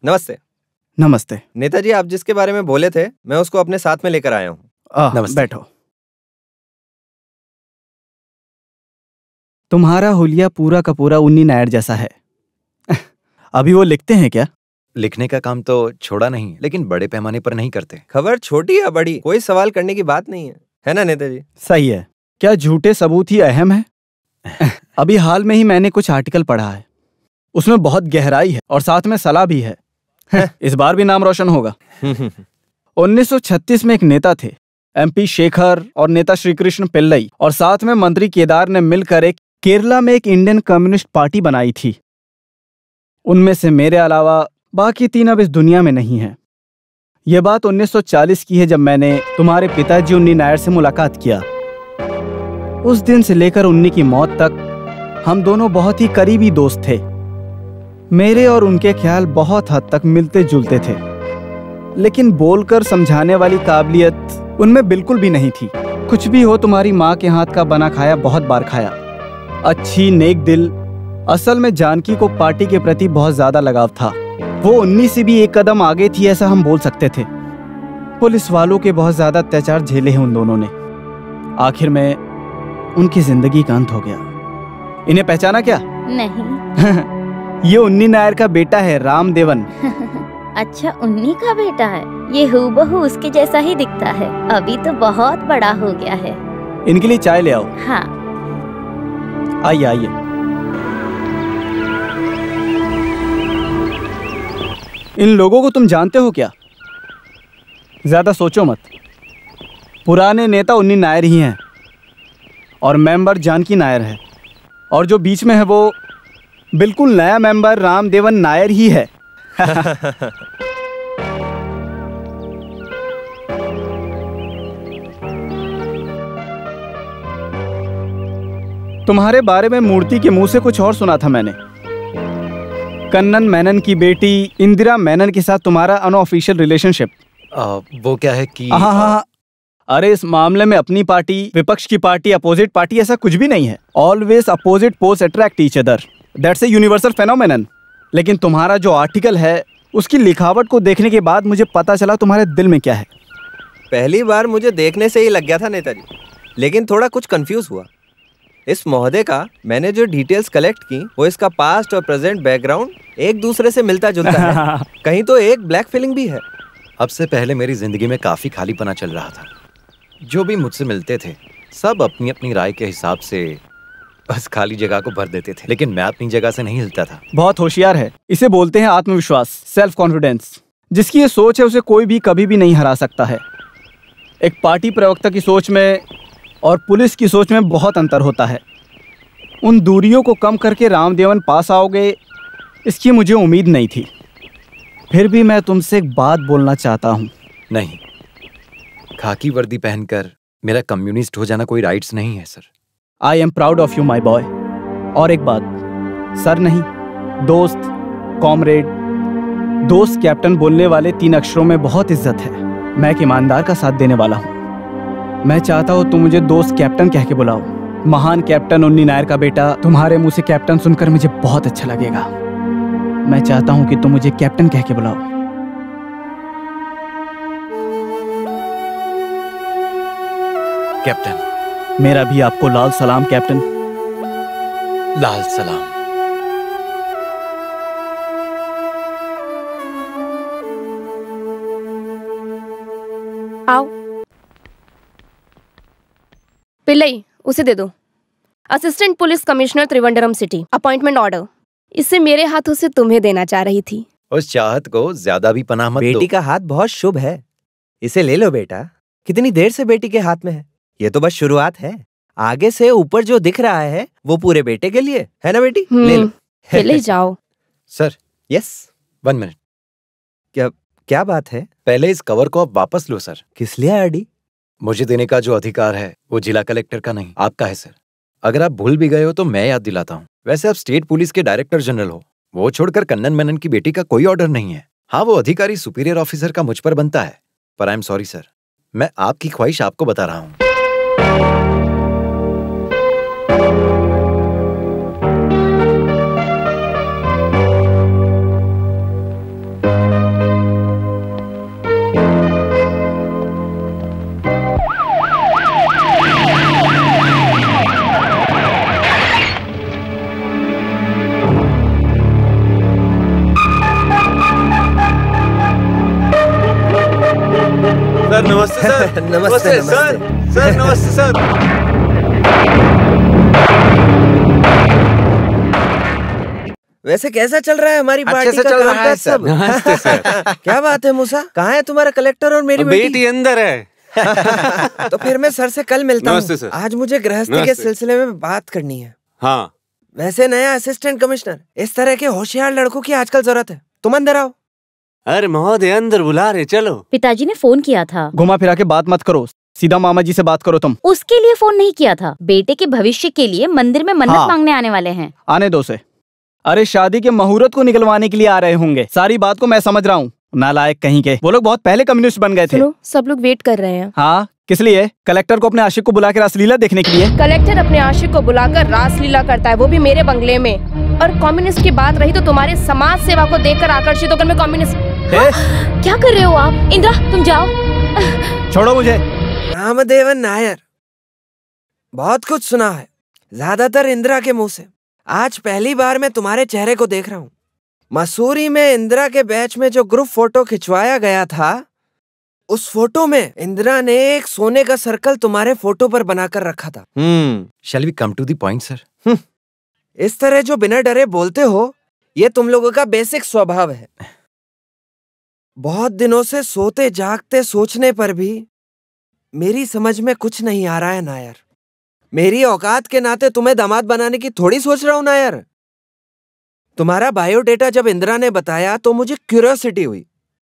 नमस्ते। नमस्ते। नेताजी, आप जिसके बारे में बोले थे मैं उसको अपने साथ में लेकर आया हूँ। नमस्ते। बैठो। तुम्हारा हुलिया पूरा का पूरा उन्नी नायर जैसा है। अभी वो लिखते हैं क्या? लिखने का काम तो छोड़ा नहीं, लेकिन बड़े पैमाने पर नहीं करते। खबर छोटी या बड़ी कोई सवाल करने की बात नहीं है ना नेताजी? सही है। क्या झूठे सबूत ही अहम है? अभी हाल में ही मैंने कुछ आर्टिकल पढ़ा है, उसमें बहुत गहराई है और साथ में सलाह भी है। इस बार भी नाम रोशन होगा। 1936 में एक नेता थे, MP शेखर, और नेता श्री कृष्ण पिल्लई, और साथ में मंत्री केदार ने मिलकर एक केरला में एक इंडियन कम्युनिस्ट पार्टी बनाई थी। उनमें से मेरे अलावा बाकी 3 अब इस दुनिया में नहीं हैं। यह बात 1940 की है, जब मैंने तुम्हारे पिताजी उन्नी नायर से मुलाकात किया। उस दिन से लेकर उन्नी की मौत तक हम दोनों बहुत ही करीबी दोस्त थे। मेरे और उनके ख्याल बहुत हद तक मिलते जुलते थे, लेकिन बोलकर समझाने वाली काबिलियत उनमें बिल्कुल भी नहीं थी। कुछ भी हो, तुम्हारी माँ के हाथ का बना खाया बहुत बार खाया। अच्छी, नेक दिल। असल में जानकी को पार्टी के प्रति बहुत ज्यादा लगाव था। वो उन्नी से भी एक कदम आगे थी, ऐसा हम बोल सकते थे। पुलिस वालों के बहुत ज्यादा अत्याचार झेले हैं उन दोनों ने। आखिर में उनकी जिंदगी का अंत हो गया। इन्हें पहचाना क्या? नहीं। ये उन्नी नायर का बेटा है, राम देवन। अच्छा, उन्नी का बेटा है। ये हूबहू उसके जैसा ही दिखता है। अभी तो बहुत बड़ा हो गया है। इनके लिए चाय ले आओ। हाँ। आइए आइए। इन लोगों को तुम जानते हो क्या? ज्यादा सोचो मत। पुराने नेता उन्नी नायर ही हैं और मेंबर जानकी नायर है, और जो बीच में है वो बिल्कुल नया मेंबर रामदेवन नायर ही है। तुम्हारे बारे में मूर्ति के मुंह से कुछ और सुना था मैंने। कन्नन मेनन की बेटी इंदिरा मेनन के साथ तुम्हारा अनऑफिशियल रिलेशनशिप। वो क्या है कि हाँ। अरे, इस मामले में अपनी पार्टी, विपक्ष की पार्टी, अपोजिट पार्टी, ऐसा कुछ भी नहीं है। Always opposite poles attract each other. That's a universal phenomenon. लेकिन तुम्हारा जो आर्टिकल है, उसकी लिखावट को देखने के बाद मुझे पता चला तुम्हारे दिल में क्या है। पहली बार मुझे देखने से ही लग गया था नेताजी, लेकिन थोड़ा कुछ कंफ्यूज हुआ। इस महोदय का मैंने जो डिटेल्स कलेक्ट की, वो इसका पास्ट और प्रेजेंट बैकग्राउंड एक दूसरे से मिलता जुलता है। कहीं तो एक ब्लैक फीलिंग भी है। अब से पहले मेरी जिंदगी में काफी खालीपना चल रहा था। जो भी मुझसे मिलते थे, सब अपनी अपनी राय के हिसाब से बस खाली जगह को भर देते थे, लेकिन मैं अपनी जगह से नहीं हिलता था। बहुत होशियार है। इसे बोलते हैं आत्मविश्वास, सेल्फ कॉन्फिडेंस। जिसकी ये सोच है, उसे कोई भी कभी भी नहीं हरा सकता है। एक पार्टी प्रवक्ता की सोच में और पुलिस की सोच में बहुत अंतर होता है। उन दूरियों को कम करके रामदेवन पास आओगे, इसकी मुझे उम्मीद नहीं थी। फिर भी मैं तुमसे एक बात बोलना चाहता हूँ। नहीं, खाकी वर्दी पहनकर मेरा कम्युनिस्ट हो जाना कोई राइट्स नहीं है sir. I am proud of you my boy. और एक बात, सर नहीं, दोस्त, कॉमरेड। दोस्त कैप्टन बोलने वाले 3 अक्षरों में बहुत इज्जत है। मैं एक ईमानदार का साथ देने वाला हूँ। मैं चाहता हूँ तुम मुझे दोस्त कैप्टन कह के बुलाओ। महान कैप्टन उन्नी नायर का बेटा। तुम्हारे मुंह से कैप्टन सुनकर मुझे बहुत अच्छा लगेगा। मैं चाहता हूँ कि तुम मुझे कैप्टन कह के बुलाओ। कैप्टन। मेरा भी आपको लाल सलाम कैप्टन। लाल सलाम। आओ। पिल्लई, उसे दे दो। Assistant police commissioner Trivandrum city, appointment order. इसे मेरे हाथों से तुम्हें देना चाह रही थी। उस चाहत को ज्यादा भी पनाह मत दो। बेटी का हाथ बहुत शुभ है, इसे ले लो बेटा। कितनी देर से बेटी के हाथ में है? ये तो बस शुरुआत है। आगे से ऊपर जो दिख रहा है वो पूरे बेटे के लिए है ना बेटी? ले लो। ले जाओ। सर। यस। 1 मिनट। क्या बात है? पहले इस कवर को आप वापस लो सर। किस लिए आरडी? मुझे देने का जो अधिकार है वो जिला कलेक्टर का नहीं, आपका है सर। अगर आप भूल भी गए हो तो मैं याद दिलाता हूँ। वैसे आप स्टेट पुलिस के डायरेक्टर जनरल हो, वो छोड़कर कन्नन मेनन की बेटी का कोई ऑर्डर नहीं है। हाँ, वो अधिकारी सुपीरियर ऑफिसर का मुझ पर बनता है, पर आई एम सॉरी सर, मैं आपकी ख्वाहिश आपको बता रहा हूँ। नमस्ते सर। नमस्ते सर। सर नमस्ते सर। वैसे कैसा चल रहा है हमारी अच्छे पार्टी से का चल रहा कामकाज है सर। सब? नमस्ते सर। क्या बात है मूसा, कहाँ है तुम्हारा कलेक्टर और मेरी बेटी अंदर है। तो फिर मैं सर से कल मिलता नमस्ते हूँ। सर। आज मुझे गृहस्थी के नमस्ते। सिलसिले में बात करनी है। हाँ वैसे नया असिस्टेंट कमिश्नर, इस तरह के होशियार लड़कों की आजकल जरूरत है। तुम अंदर आओ। अरे महोदय अंदर बुला रहे, चलो। पिताजी ने फोन किया था। घुमा फिरा के बात मत करो, सीधा मामा जी से बात करो तुम। उसके लिए फोन नहीं किया था, बेटे के भविष्य के लिए मंदिर में मन्नत हाँ। मांगने आने वाले हैं। आने दो से। अरे शादी के मुहूर्त को निकलवाने के लिए आ रहे होंगे। सारी बात को मैं समझ रहा हूँ। नालायक कहीं के, वो लोग बहुत पहले कम्युनिस्ट बन गए थे। सुनो, सब लोग वेट कर रहे हैं। हाँ, किस लिए? कलेक्टर को अपने आशिक को बुला के रासलीला देखने के लिए। कलेक्टर अपने आशिक को बुलाकर रासलीला करता है, वो भी मेरे बंगले में। और कम्युनिस्ट की बात रही तो तुम्हारे समाज सेवा को देखकर आकर्षित होकर मैं कम्युनिस्ट। क्या कर रहे हो आप? इंदिरा तुम जाओ। छोड़ो मुझे। रामदेवन नायर, बहुत कुछ सुना है, ज्यादातर इंदिरा के मुंह से। आज पहली बार मैं तुम्हारे चेहरे को देख रहा हूँ। मसूरी में इंदिरा के बैच में जो ग्रुप फोटो खिंचवाया गया था, उस फोटो में इंदिरा ने एक सोने का सर्कल तुम्हारे फोटो पर बनाकर रखा था। Shall we come to the point sir? इस तरह जो बिना डरे बोलते हो, ये तुम लोगों का बेसिक स्वभाव है। बहुत दिनों से सोते जागते सोचने पर भी मेरी समझ में कुछ नहीं आ रहा है नायर। मेरी औकात के नाते तुम्हें दामाद बनाने की थोड़ी सोच रहा हूं नायर। तुम्हारा बायोडेटा जब इंदिरा ने बताया तो मुझे क्यूरियोसिटी हुई।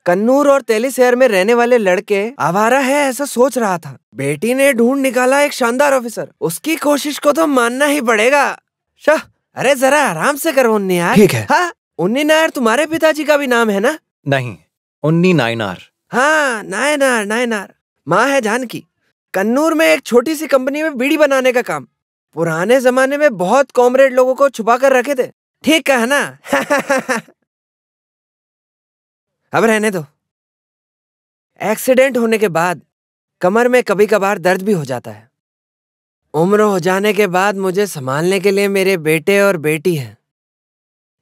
कन्नूर और तेलीशहर में रहने वाले लड़के आवारा है ऐसा सोच रहा था। बेटी ने ढूंढ निकाला एक शानदार ऑफिसर, उसकी कोशिश को तो मानना ही पड़ेगा। शाह, अरे जरा आराम से करो उन्नी यार। ठीक है। हाँ, उन्नी नायर तुम्हारे पिताजी का भी नाम है ना? नहीं, उन्नी नायनार। हाँ, नायनार नायनार। माँ है जानकी। कन्नूर में एक छोटी सी कंपनी में बीड़ी बनाने का काम। पुराने जमाने में बहुत कॉमरेड लोगों को छुपा कर रखे थे। ठीक कहा ना? अब रहने दो। एक्सीडेंट होने के बाद कमर में कभी कभार दर्द भी हो जाता है। उम्र हो जाने के बाद मुझे संभालने के लिए मेरे बेटे और बेटी हैं,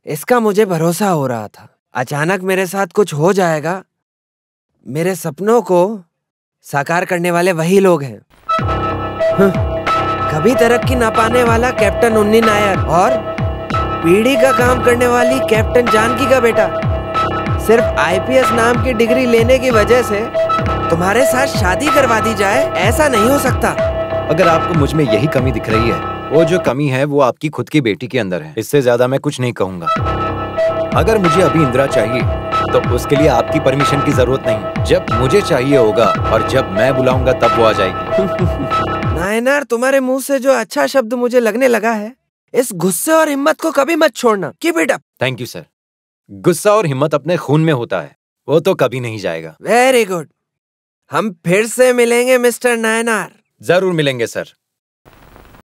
इसका मुझे भरोसा हो रहा था। अचानक मेरे साथ कुछ हो जाएगा। मेरे सपनों को साकार करने वाले वही लोग हैं। कभी तरक्की ना पाने वाला कैप्टन उन्नी नायर और पीढ़ी का काम करने वाली कैप्टन जानकी का बेटा। सिर्फ आईपीएस नाम की डिग्री लेने की वजह से तुम्हारे साथ शादी करवा दी जाए, ऐसा नहीं हो सकता। अगर आपको मुझ में यही कमी दिख रही है, वो जो कमी है वो आपकी खुद की बेटी के अंदर है। इससे ज्यादा मैं कुछ नहीं कहूँगा। अगर मुझे अभी इंदिरा चाहिए तो उसके लिए आपकी परमिशन की जरूरत नहीं। जब मुझे चाहिए होगा और जब मैं बुलाऊंगा तब वो आ जाएगी। नायनार, तुम्हारे मुंह से जो अच्छा शब्द मुझे लगने लगा है, इस गुस्से और हिम्मत को कभी मत छोड़ना। Keep it up. Thank you sir. गुस्सा और हिम्मत अपने खून में होता है, वो तो कभी नहीं जाएगा। Very good. हम फिर से मिलेंगे मिस्टर नायनार। जरूर मिलेंगे सर।